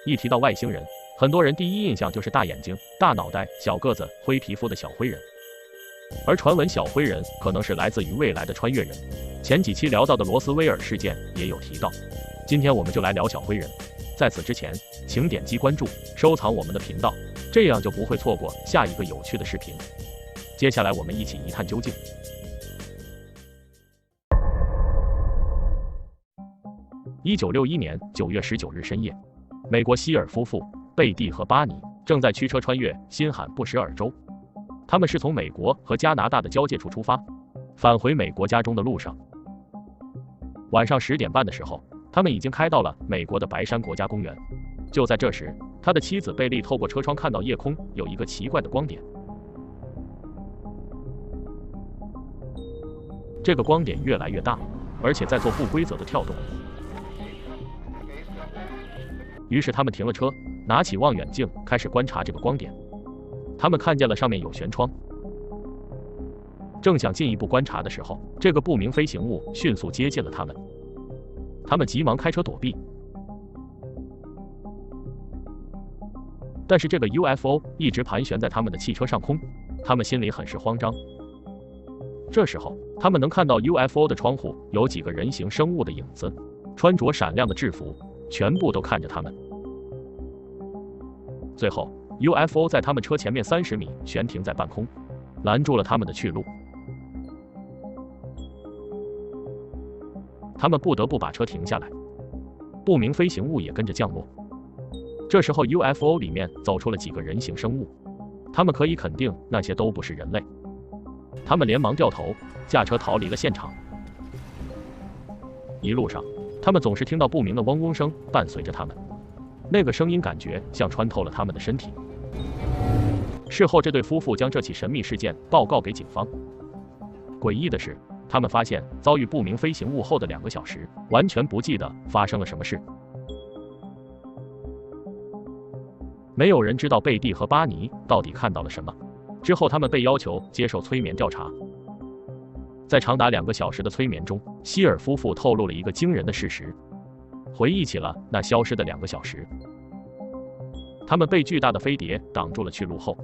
一提到外星人，很多人第一印象就是大眼睛、大脑袋、小个子、灰皮肤的小灰人。而传闻小灰人可能是来自于未来的穿越人，前几期聊到的罗斯威尔事件也有提到。今天我们就来聊小灰人。在此之前，请点击关注、收藏我们的频道，这样就不会错过下一个有趣的视频。接下来我们一起一探究竟。1961年9月19日深夜，美国希尔夫妇贝蒂和巴尼正在驱车穿越新罕布什尔州。他们是从美国和加拿大的交界处出发，返回美国家中的路上。晚上10点半的时候，他们已经开到了美国的白山国家公园。就在这时，他的妻子贝利透过车窗看到夜空有一个奇怪的光点。这个光点越来越大，而且在做不规则的跳动。于是他们停了车，拿起望远镜开始观察这个光点。他们看见了上面有舷窗。正想进一步观察的时候，这个不明飞行物迅速接近了他们。他们急忙开车躲避，但是这个 UFO 一直盘旋在他们的汽车上空，他们心里很是慌张。这时候，他们能看到 UFO 的窗户有几个人形生物的影子，穿着闪亮的制服，全部都看着他们。最后 UFO 在他们车前面30米悬停在半空，拦住了他们的去路。他们不得不把车停下来，不明飞行物也跟着降落。这时候 UFO 里面走出了几个人形生物，他们可以肯定那些都不是人类。他们连忙掉头，驾车逃离了现场。一路上，他们总是听到不明的嗡嗡声伴随着他们，那个声音感觉像穿透了他们的身体。事后，这对夫妇将这起神秘事件报告给警方。诡异的是，他们发现遭遇不明飞行物后的2个小时，完全不记得发生了什么事。没有人知道贝蒂和巴尼到底看到了什么。之后，他们被要求接受催眠调查。在长达2个小时的催眠中，希尔夫妇透露了一个惊人的事实，回忆起了那消失的2个小时。他们被巨大的飞碟挡住了去路后，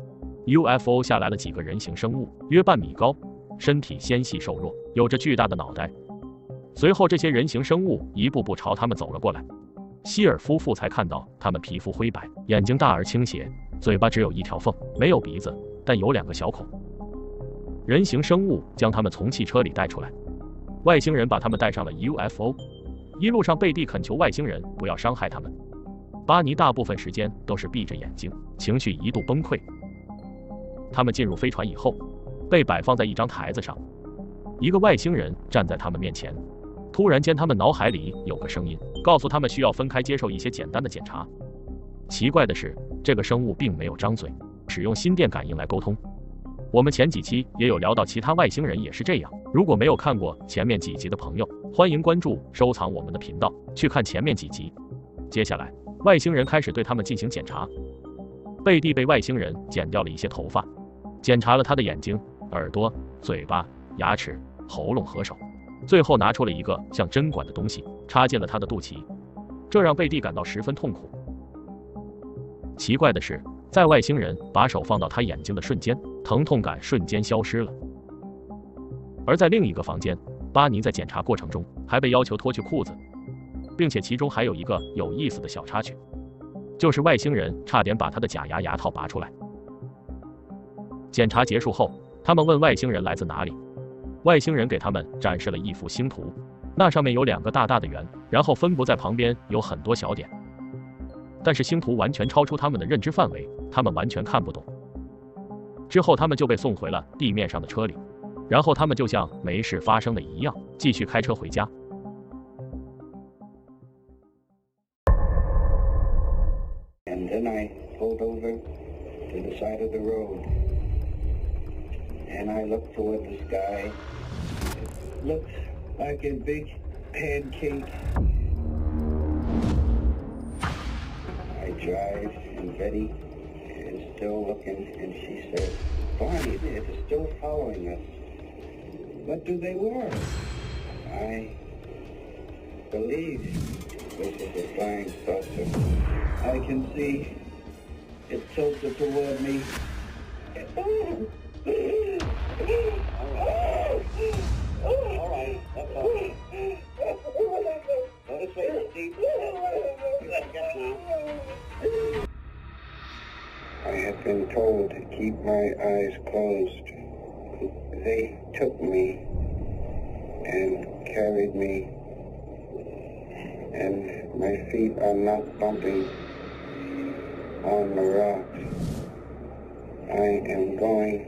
UFO 下来了几个人形生物，约半米高，身体纤细瘦弱，有着巨大的脑袋。随后，这些人形生物一步步朝他们走了过来。希尔夫妇才看到他们皮肤灰白，眼睛大而倾斜，嘴巴只有1条缝，没有鼻子，但有2个小孔。人形生物将他们从汽车里带出来，外星人把他们带上了 UFO。 一路上，贝蒂恳求外星人不要伤害他们，巴尼大部分时间都是闭着眼睛，情绪一度崩溃。他们进入飞船以后，被摆放在一张台子上，一个外星人站在他们面前。突然间，他们脑海里有个声音告诉他们需要分开接受一些简单的检查。奇怪的是，这个生物并没有张嘴，使用心电感应来沟通。我们前几期也有聊到其他外星人也是这样，如果没有看过前面几集的朋友，欢迎关注收藏我们的频道去看前面几集。接下来，外星人开始对他们进行检查。贝蒂被外星人剪掉了一些头发，检查了他的眼睛、耳朵、嘴巴、牙齿、喉咙和手，最后拿出了一个像针管的东西，插进了他的肚脐，这让贝蒂感到十分痛苦。奇怪的是，在外星人把手放到他眼睛的瞬间，疼痛感瞬间消失了。而在另一个房间，巴尼在检查过程中还被要求脱去裤子，并且其中还有一个有意思的小插曲，就是外星人差点把他的假牙牙套拔出来。检查结束后，他们问外星人来自哪里，外星人给他们展示了一幅星图，那上面有2个大大的圆，然后分布在旁边有很多小点。但是星图完全超出他们的认知范围，他们完全看不懂。之后他们就被送回了地面上的车里，然后他们就像没事发生的一样，继续开车回家。And then I pulled over to the side of the road, and I looked toward the sky. It looks like a big pancake. I drive, and Betty is still looking, and she said, Barney, they're still following us. What do they wear? I believe This is a flying saucer. I can see it tilted toward me. All right, that's all. Go to sleep, Steve. Get now. I have been told to keep my eyes closed. They took me and carried me, and my feet are not bumping on the rocks. I am going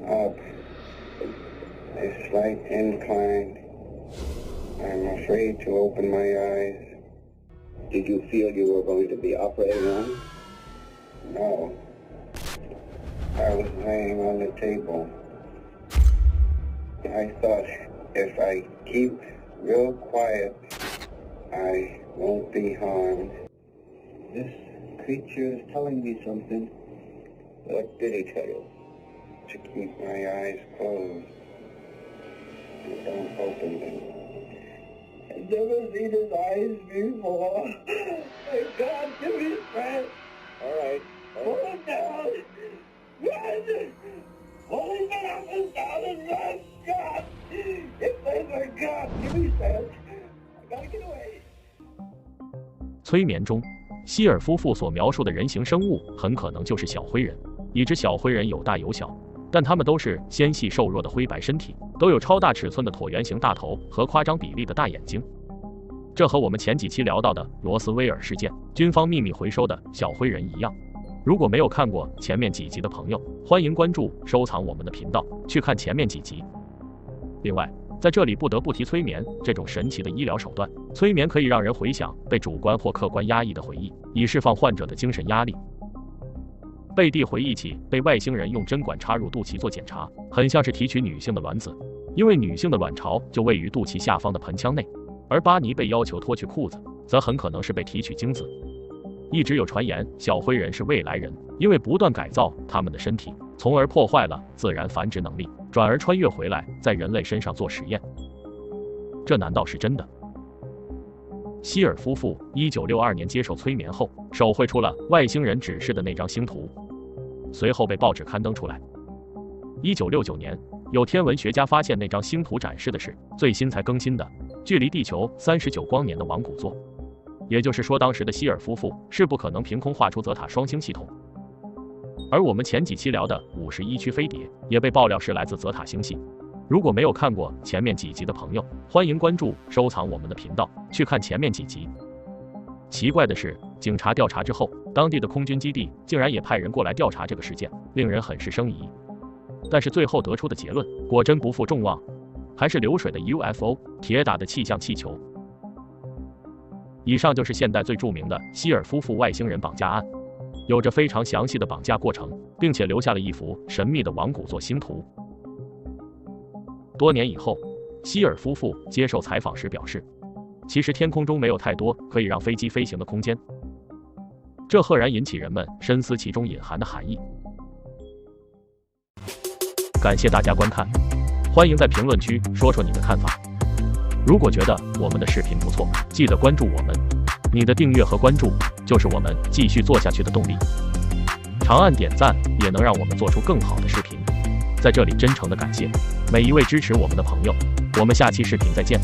up a slight incline. I'm afraid to open my eyes. Did you feel you were going to be operated on? No. I was laying on the table. I thought if I keep real quiet, I won't be harmed. This creature is telling me something. What did he tell you? To keep my eyes closed. And don't open them. I've never seen his eyes before. My God, give me strength. All right. Pull him down. Run! Pull him up and down and run! God! If they were God, give me strength. I gotta get away. 催眠中，希尔夫妇所描述的人形生物很可能就是小灰人。已知小灰人有大有小，但它们都是纤细瘦弱的灰白身体，都有超大尺寸的椭圆形大头和夸张比例的大眼睛。这和我们前几期聊到的罗斯威尔事件、军方秘密回收的小灰人一样。如果没有看过前面几集的朋友，欢迎关注、收藏我们的频道，去看前面几集。另外，在这里不得不提催眠这种神奇的医疗手段。催眠可以让人回想被主观或客观压抑的回忆，以释放患者的精神压力。贝蒂回忆起被外星人用针管插入肚脐做检查，很像是提取女性的卵子，因为女性的卵巢就位于肚脐下方的盆腔内，而巴尼被要求脱去裤子，则很可能是被提取精子。一直有传言小灰人是未来人，因为不断改造他们的身体，从而破坏了自然繁殖能力，转而穿越回来在人类身上做实验。这难道是真的？希尔夫妇1962年接受催眠后，手绘出了外星人指示的那张星图，随后被报纸刊登出来。1969年，有天文学家发现那张星图展示的是最新才更新的距离地球39光年的王古座，也就是说当时的希尔夫妇是不可能凭空画出泽塔双星系统。而我们前几期聊的51区飞碟也被爆料是来自泽塔星系。如果没有看过前面几集的朋友，欢迎关注、收藏我们的频道，去看前面几集。奇怪的是，警察调查之后，当地的空军基地竟然也派人过来调查这个事件，令人很是生疑。但是最后得出的结论果真不负众望，还是流水的 UFO， 铁打的气象气球。以上就是现代最著名的希尔夫妇外星人绑架案，有着非常详细的绑架过程，并且留下了一幅神秘的王古座星图。多年以后，希尔夫妇接受采访时表示，其实天空中没有太多可以让飞机飞行的空间，这赫然引起人们深思其中隐含的含义。感谢大家观看，欢迎在评论区说说你的看法。如果觉得我们的视频不错，记得关注我们，你的订阅和关注就是我们继续做下去的动力。长按点赞也能让我们做出更好的视频，在这里真诚的感谢每一位支持我们的朋友，我们下期视频再见。